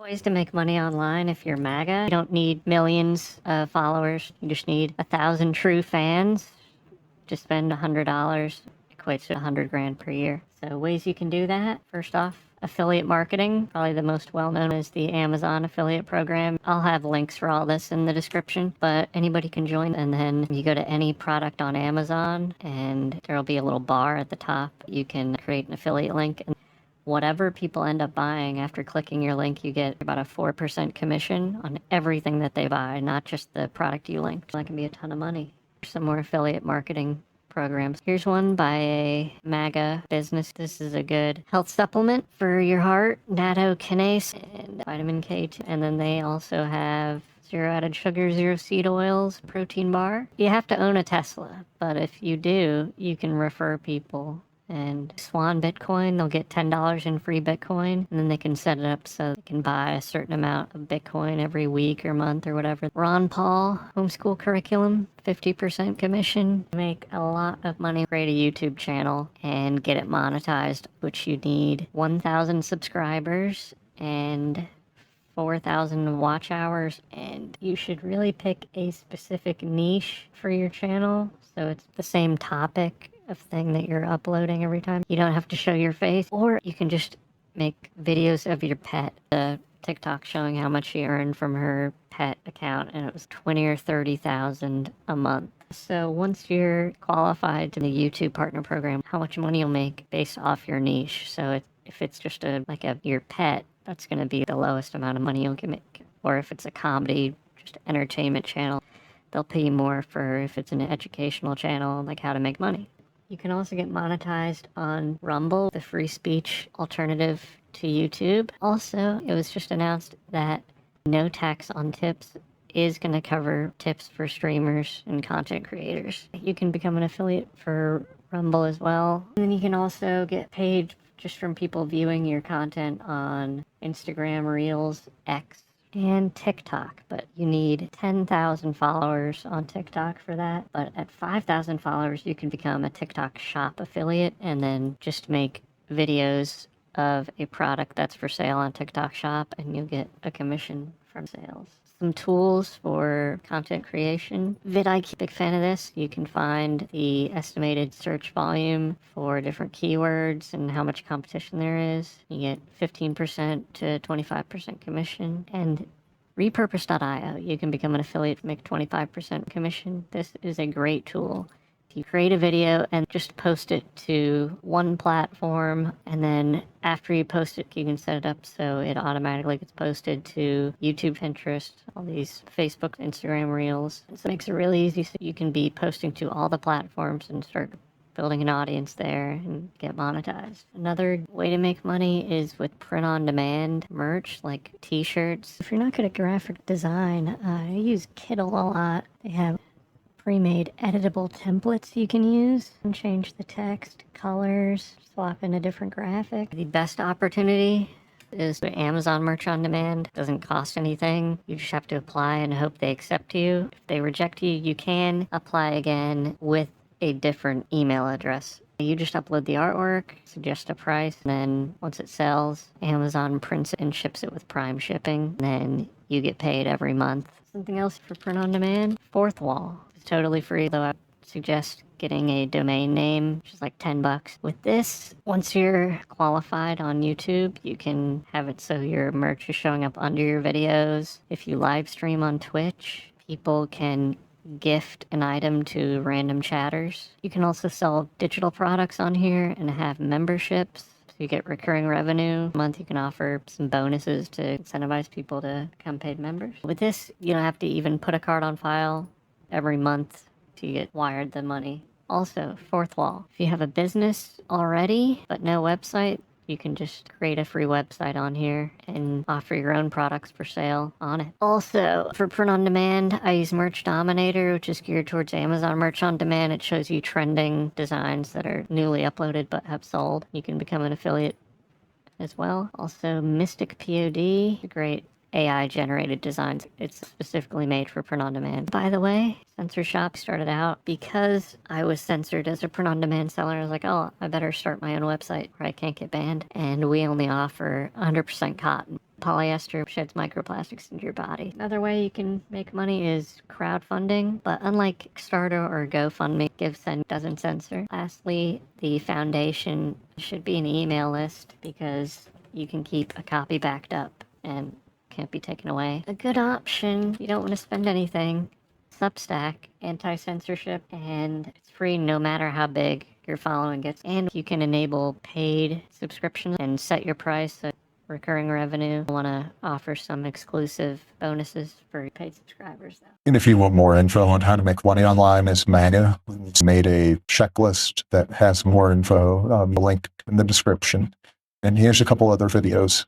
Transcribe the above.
Ways to make money online if you're MAGA. You don't need millions of followers. You just need 1,000 true fans. Just spend $100 equates to 100 grand per year. So ways you can do that. First off, affiliate marketing. Probably the most well-known is the Amazon affiliate program. I'll have links for all this in the description, but anybody can join. And then you go to any product on Amazon and there'll be a little bar at the top. You can create an affiliate link, and whatever people end up buying after clicking your link, you get about a 4% commission on everything that they buy, not just the product you linked. That can be a ton of money. Some more affiliate marketing programs. Here's one by a MAGA business. This is a good health supplement for your heart, nattokinase and vitamin K2. And then they also have zero added sugar, zero seed oils, protein bar. You have to own a Tesla, but if you do, you can refer people. And Swan Bitcoin, they'll get $10 in free Bitcoin, and then they can set it up so they can buy a certain amount of Bitcoin every week or month or whatever. Ron Paul, homeschool curriculum, 50% commission. Make a lot of money. Create a YouTube channel and get it monetized, which you need 1,000 subscribers and 4,000 watch hours, and you should really pick a specific niche for your channel so it's the same topic of thing that you're uploading every time. You don't have to show your face, or you can just make videos of your pet. The TikTok showing how much she earned from her pet account, and it was 20 or 30,000 a month. So once you're qualified to the YouTube partner program, how much money you'll make based off your niche. So if it's just your pet, that's going to be the lowest amount of money you'll make. Or if it's a comedy, just entertainment channel, they'll pay you more for if it's an educational channel, like how to make money. You can also get monetized on Rumble, the free speech alternative to YouTube. Also, it was just announced that no tax on tips is going to cover tips for streamers and content creators. You can become an affiliate for Rumble as well. And then you can also get paid just from people viewing your content on Instagram, Reels, X, and TikTok, but you need 10,000 followers on TikTok for that. But at 5,000 followers, you can become a TikTok shop affiliate and then just make videos of a product that's for sale on TikTok shop, and you'll get a commission from sales. Some tools for content creation. vidIQ, big fan of this. You can find the estimated search volume for different keywords and how much competition there is. You get 15% to 25% commission. And repurpose.io, you can become an affiliate, make 25% commission. This is a great tool. You create a video and just post it to one platform, and then after you post it, you can set it up so it automatically gets posted to YouTube, Pinterest, all these Facebook, Instagram Reels. So it makes it really easy so you can be posting to all the platforms and start building an audience there and get monetized. Another way to make money is with print-on-demand merch, like t-shirts. If you're not good at graphic design, I use Kittl a lot. They have pre-made editable templates you can use and change the text, colors, swap in a different graphic. The best opportunity is Amazon Merch on Demand. It doesn't cost anything. You just have to apply and hope they accept you. If they reject you, you can apply again with a different email address. You just upload the artwork, suggest a price, and then once it sells, Amazon prints it and ships it with Prime shipping. And then you get paid every month. Something else for print on demand? Fourth Wall. It's totally free, though I suggest getting a domain name, which is like $10. With this, once you're qualified on YouTube, you can have it so your merch is showing up under your videos. If you live stream on Twitch, people can gift an item to random chatters. You can also sell digital products on here and have memberships. So you get recurring revenue. A month you can offer some bonuses to incentivize people to become paid members. With this, you don't have to even put a card on file every month to get wired the money. Also, Fourth Wall. If you have a business already but no website, you can just create a free website on here and offer your own products for sale on it. Also, for print on demand, I use Merch Dominator, which is geared towards Amazon Merch on Demand. It shows you trending designs that are newly uploaded but have sold. You can become an affiliate as well. Also, Mystic POD, a great AI-generated designs. It's specifically made for print-on-demand. By the way, Censor Shop started out because I was censored as a print-on-demand seller. I was like, oh, I better start my own website where I can't get banned. And we only offer 100% cotton. Polyester sheds microplastics into your body. Another way you can make money is crowdfunding, but unlike Kickstarter or GoFundMe, GiveSend doesn't censor. Lastly, the foundation should be an email list because you can keep a copy backed up and can't be taken away. A good option, you don't want to spend anything, Substack, anti-censorship, and it's free no matter how big your following gets. And you can enable paid subscriptions and set your price at recurring revenue. I want to offer some exclusive bonuses for paid subscribers though. And if you want more info on how to make money online as MAGA, it's made a checklist that has more info, linked in the description. And here's a couple other videos.